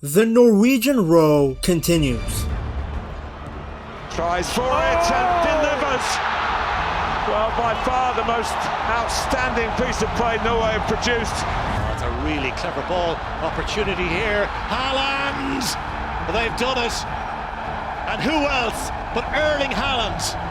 The Norwegian row continues. Tries for it and delivers. Well, by far the most outstanding piece of play Norway have produced. Oh, it's a really clever ball opportunity here. Haaland! They've done it. And who else but Erling Haaland?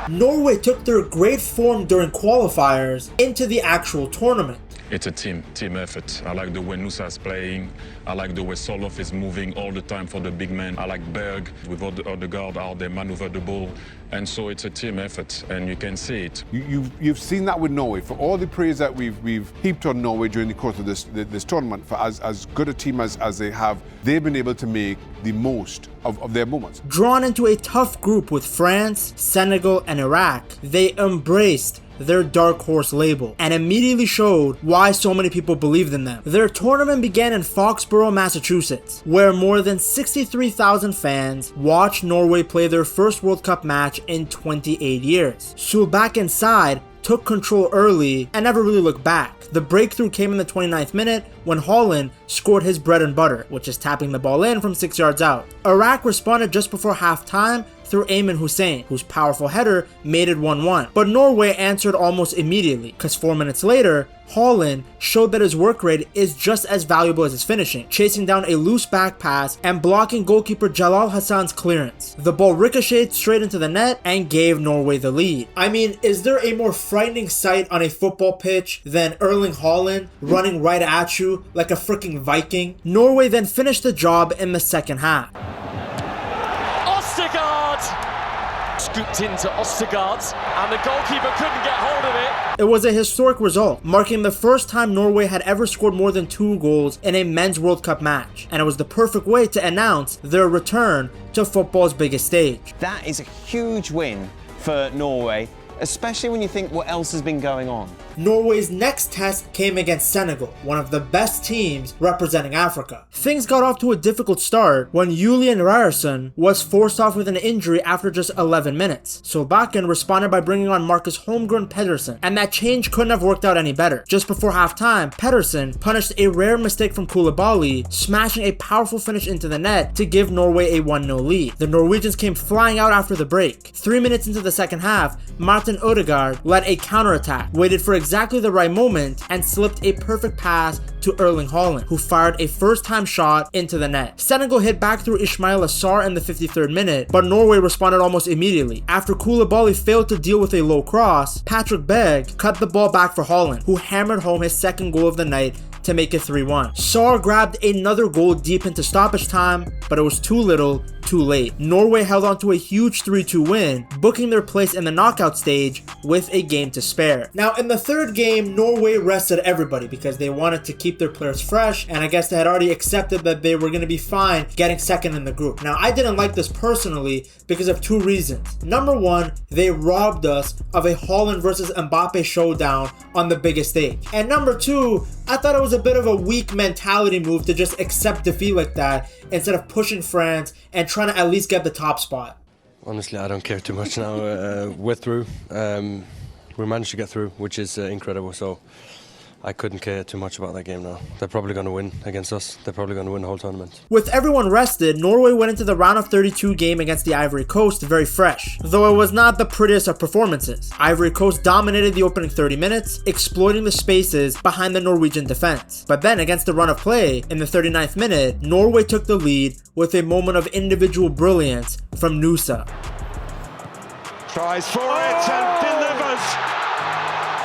Norway took their great form during qualifiers into the actual tournament. It's a team effort. I like the way Nusa is playing. I like the way Soloff is moving all the time for the big man. I like Berg with all the guard out there maneuver the ball. And so it's a team effort, and you can see it. You've seen that with Norway. For all the praise that we've heaped on Norway during the course of this tournament, for as good a team as they have, they've been able to make the most of their moments. Drawn into a tough group with France, Senegal, and Iraq, they embraced their dark horse label and immediately showed why so many people believed in them. Their tournament began in Foxborough, Massachusetts, where more than 63,000 fans watched Norway play their first World Cup match in 28 years. Solbakken side took control early and never really looked back. The breakthrough came in the 29th minute when Haaland scored his bread and butter, which is tapping the ball in from 6 yards out. Iraq responded just before halftime through Ayman Hussein, whose powerful header made it 1-1. But Norway answered almost immediately, because 4 minutes later, Haaland showed that his work rate is just as valuable as his finishing, chasing down a loose back pass and blocking goalkeeper Jalal Hassan's clearance. The ball ricocheted straight into the net and gave Norway the lead. I mean, is there a more frightening sight on a football pitch than Erling Haaland running right at you like a freaking Viking? Norway then finished the job in the second half. Scooped into Ostergaard, and the goalkeeper couldn't get hold of it. It was a historic result, marking the first time Norway had ever scored more than 2 goals in a men's World Cup match, and it was the perfect way to announce their return to football's biggest stage. That is a huge win for Norway, especially when you think what else has been going on. Norway's next test came against Senegal, one of the best teams representing Africa. Things got off to a difficult start when Julian Ryerson was forced off with an injury after just 11 minutes. Solbakken responded by bringing on Marcus Holmgren Pedersen, and that change couldn't have worked out any better. Just before halftime, Pedersen punished a rare mistake from Koulibaly, smashing a powerful finish into the net to give Norway a 1-0 lead. The Norwegians came flying out after the break. 3 minutes into the second half, Martin Odegaard led a counterattack, waited for exactly the right moment, and slipped a perfect pass to Erling Haaland, who fired a first-time shot into the net. Senegal hit back through Ismail Assar in the 53rd minute, but Norway responded almost immediately. After Koulibaly failed to deal with a low cross, Patrick Berg cut the ball back for Haaland, who hammered home his second goal of the night to make it 3-1. Sarr grabbed another goal deep into stoppage time, but it was too little, too late. Norway held on to a huge 3-2 win, booking their place in the knockout stage with a game to spare. Now, in the third game, Norway rested everybody because they wanted to keep their players fresh, and I guess they had already accepted that they were going to be fine getting second in the group. Now, I didn't like this personally because of 2 reasons. Number 1, they robbed us of a Haaland versus Mbappe showdown on the biggest stage. And number 2, I thought it was a bit of a weak mentality move to just accept defeat like that instead of pushing France and trying to at least get the top spot. Honestly, I don't care too much now. We're through. We managed to get through, which is incredible. So I couldn't care too much about that game now. They're probably going to win against us. They're probably going to win the whole tournament. With everyone rested, Norway went into the round of 32 game against the Ivory Coast very fresh, though it was not the prettiest of performances. Ivory Coast dominated the opening 30 minutes, exploiting the spaces behind the Norwegian defense. But then against the run of play, in the 39th minute, Norway took the lead with a moment of individual brilliance from Nusa. Tries for it and delivers.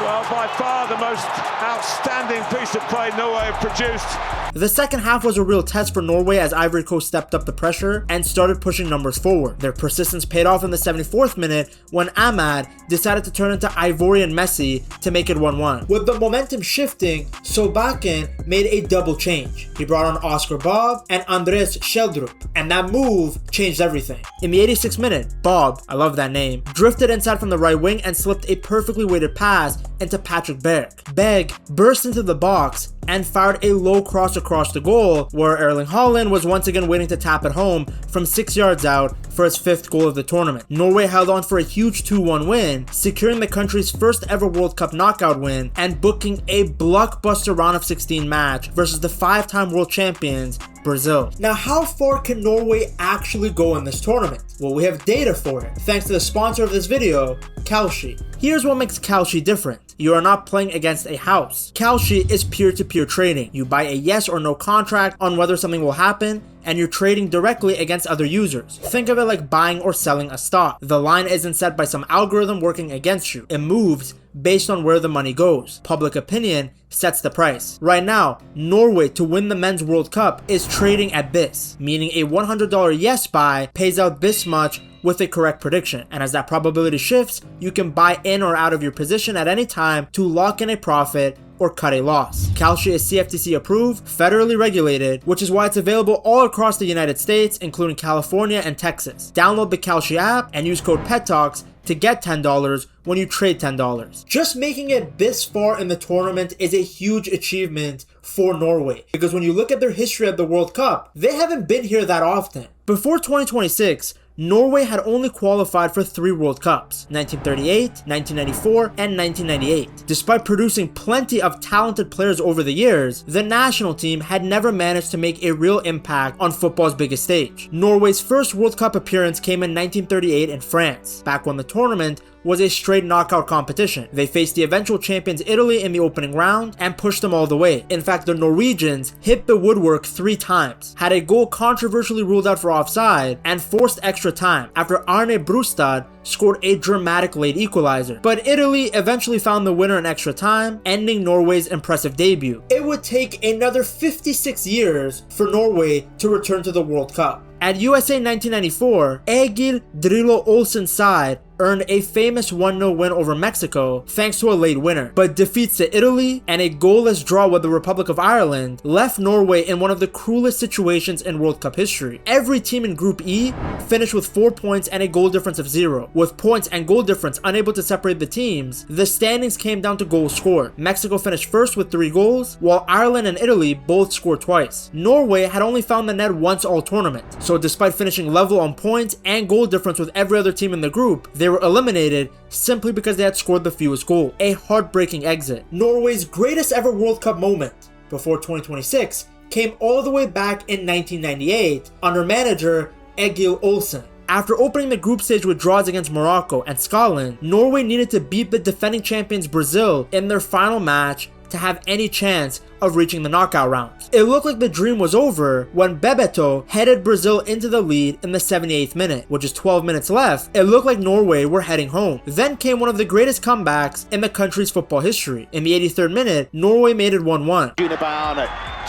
Well, by far the most outstanding piece of play Norway have produced. The second half was a real test for Norway as Ivory Coast stepped up the pressure and started pushing numbers forward. Their persistence paid off in the 74th minute when Ahmad decided to turn into Ivorian Messi to make it 1-1. With the momentum shifting, Solbakken made a double change. He brought on Oscar Bob and Andres Schjelderup, and that move changed everything. In the 86th minute, Bob, I love that name, drifted inside from the right wing and slipped a perfectly weighted pass into Patrick Berg. Berg burst into the box and fired a low cross across the goal, where Erling Haaland was once again waiting to tap it home from 6 yards out for his 5th goal of the tournament. Norway held on for a huge 2-1 win, securing the country's first ever World Cup knockout win and booking a blockbuster round of 16 match versus the 5-time world champions Brazil. Now, how far can Norway actually go in this tournament? Well, we have data for it, thanks to the sponsor of this video, Kalshi. Here's what makes Kalshi different. You are not playing against a house. Kalshi is peer-to-peer trading. You buy a yes or no contract on whether something will happen, and you're trading directly against other users. Think of it like buying or selling a stock. The line isn't set by some algorithm working against you. It moves based on where the money goes. Public opinion sets the price. Right now, Norway to win the Men's World Cup is trading at this, meaning a $100 yes buy pays out this much with a correct prediction. And as that probability shifts, you can buy in or out of your position at any time to lock in a profit or cut a loss. Kalshi is CFTC approved, federally regulated, which is why it's available all across the United States, including California and Texas. Download the Kalshi app and use code PETTALKS to get $10 when you trade $10. Just making it this far in the tournament is a huge achievement for Norway, because when you look at their history at the World Cup, they haven't been here that often. Before 2026, Norway had only qualified for 3 World Cups, 1938, 1994, and 1998. Despite producing plenty of talented players over the years, the national team had never managed to make a real impact on football's biggest stage. Norway's first World Cup appearance came in 1938 in France, back when the tournament was a straight knockout competition. They faced the eventual champions Italy in the opening round and pushed them all the way. In fact, the Norwegians hit the woodwork 3 times, had a goal controversially ruled out for offside, and forced extra time after Arne Brustad scored a dramatic late equalizer. But Italy eventually found the winner in extra time, ending Norway's impressive debut. It would take another 56 years for Norway to return to the World Cup. At USA 1994, Egil Drillo Olsen's side earned a famous 1-0 win over Mexico thanks to a late winner, but defeats to Italy and a goalless draw with the Republic of Ireland left Norway in one of the cruelest situations in World Cup history. Every team in Group E finished with 4 points and a goal difference of 0. With points and goal difference unable to separate the teams, the standings came down to goals scored. Mexico finished first with 3 goals, while Ireland and Italy both scored twice. Norway had only found the net once all tournament, so despite finishing level on points and goal difference with every other team in the group, they were eliminated simply because they had scored the fewest goals. A heartbreaking exit. Norway's greatest ever World Cup moment before 2026 came all the way back in 1998 under manager Egil Olsen. After opening the group stage with draws against Morocco and Scotland, Norway needed to beat the defending champions Brazil in their final match to have any chance of reaching the knockout rounds. It looked like the dream was over when Bebeto headed Brazil into the lead in the 78th minute, which is 12 minutes left. It looked like Norway were heading home. Then came one of the greatest comebacks in the country's football history. In the 83rd minute, Norway made it 1-1.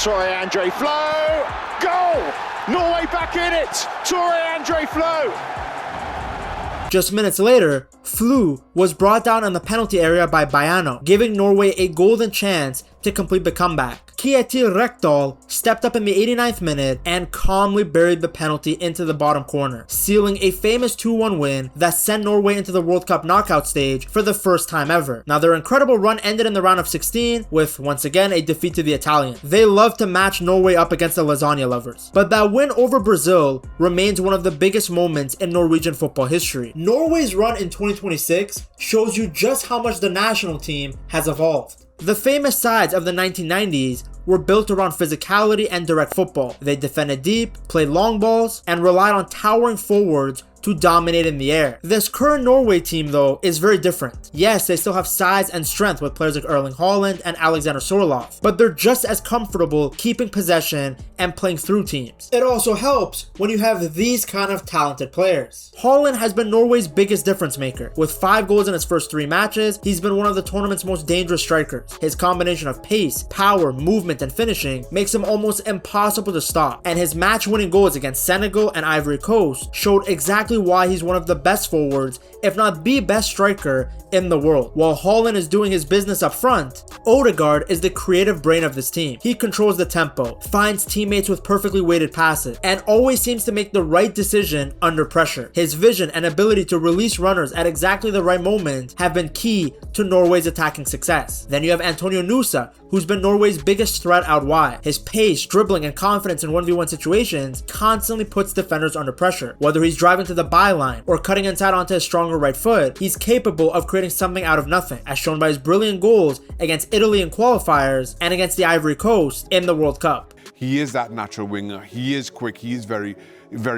Torre Andre Flo, goal! Norway back in it! Torre Andre Flo! Just minutes later, Flu was brought down in the penalty area by Baiano, giving Norway a golden chance to complete the comeback. Kjetil Rekdal stepped up in the 89th minute and calmly buried the penalty into the bottom corner, sealing a famous 2-1 win that sent Norway into the World Cup knockout stage for the first time ever. Now, their incredible run ended in the round of 16 with, once again, a defeat to the Italians. They love to match Norway up against the lasagna lovers. But that win over Brazil remains one of the biggest moments in Norwegian football history. Norway's run in 2026 shows you just how much the national team has evolved. The famous sides of the 1990s were built around physicality and direct football. They defended deep, played long balls, and relied on towering forwards to dominate in the air. This current Norway team, though, is very different. Yes, they still have size and strength with players like Erling Haaland and Alexander Sorloth, but they're just as comfortable keeping possession and playing through teams. It also helps when you have these kind of talented players. Haaland has been Norway's biggest difference maker. With 5 goals in his first 3 matches, he's been one of the tournament's most dangerous strikers. His combination of pace, power, movement, and finishing makes him almost impossible to stop, and his match-winning goals against Senegal and Ivory Coast showed exactly exactly why he's one of the best forwards, if not the best striker in the world. While Haaland is doing his business up front, Odegaard is the creative brain of this team. He controls the tempo, finds teammates with perfectly weighted passes, and always seems to make the right decision under pressure. His vision and ability to release runners at exactly the right moment have been key to Norway's attacking success. Then you have Antonio Nusa, who's been Norway's biggest threat out wide. His pace, dribbling, and confidence in 1v1 situations constantly puts defenders under pressure. Whether he's driving to the byline or cutting inside onto his stronger right foot, he's capable of creating something out of nothing, as shown by his brilliant goals against Italy in qualifiers and against the Ivory Coast in the World Cup. He is that natural winger. He is quick. He is very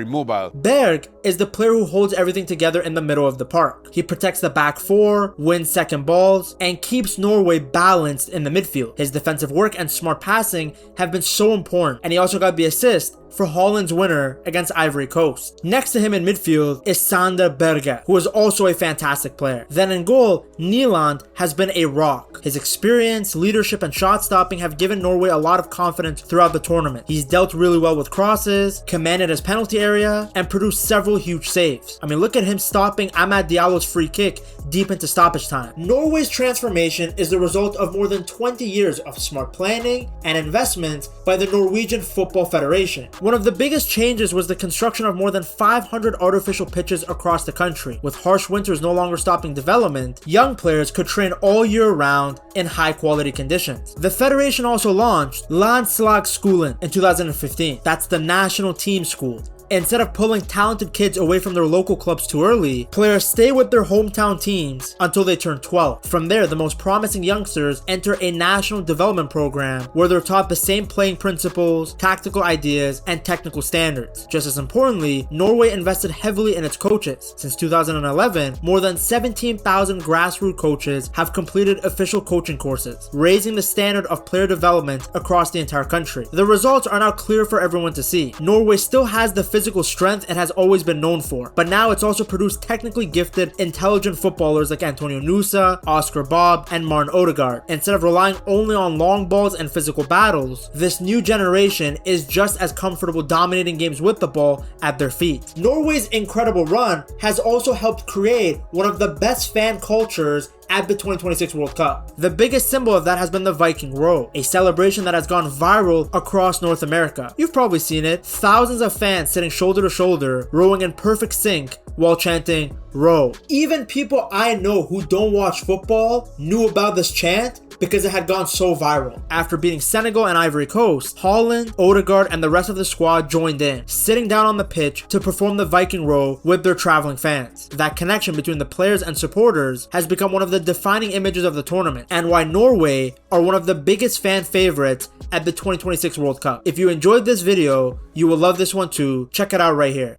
mobile. Berg is the player who holds everything together in the middle of the park. He protects the back four, wins second balls, and keeps Norway balanced in the midfield. His defensive work and smart passing have been so important, and he also got the assist for Haaland's winner against Ivory Coast. Next to him in midfield is Sander Berge, who is also a fantastic player. Then in goal, Haaland has been a rock. His experience, leadership, and shot stopping have given Norway a lot of confidence throughout the tournament. He's dealt really well with crosses, commanded his penalty area, and produced several huge saves. I mean, look at him stopping Amad Diallo's free kick deep into stoppage time. Norway's transformation is the result of more than 20 years of smart planning and investment by the Norwegian Football Federation. One of the biggest changes was the construction of more than 500 artificial pitches across the country. With harsh winters no longer stopping development, young players could train all year round in high quality conditions. The federation also launched Landslagsskolen in 2015. That's the national team school. Instead of pulling talented kids away from their local clubs too early, players stay with their hometown teams until they turn 12. From there, the most promising youngsters enter a national development program where they're taught the same playing principles, tactical ideas, and technical standards. Just as importantly, Norway invested heavily in its coaches. Since 2011, more than 17,000 grassroots coaches have completed official coaching courses, raising the standard of player development across the entire country. The results are now clear for everyone to see. Norway still has the physical strength it has always been known for, but now it's also produced technically gifted, intelligent footballers like Antonio Nusa, Oscar Bob, and Martin Odegaard. Instead of relying only on long balls and physical battles, this new generation is just as comfortable dominating games with the ball at their feet. Norway's incredible run has also helped create one of the best fan cultures at the 2026 World Cup. The biggest symbol of that has been the Viking row, a celebration that has gone viral across North America. You've probably seen it. Thousands of fans sitting shoulder to shoulder, rowing in perfect sync while chanting "row." Even people I know who don't watch football knew about this chant because it had gone so viral. After beating Senegal and Ivory Coast, Haaland, Odegaard, and the rest of the squad joined in, sitting down on the pitch to perform the Viking row with their traveling fans. That connection between the players and supporters has become one of the defining images of the tournament, and why Norway are one of the biggest fan favorites at the 2026 World Cup. If you enjoyed this video, you will love this one too. Check it out right here.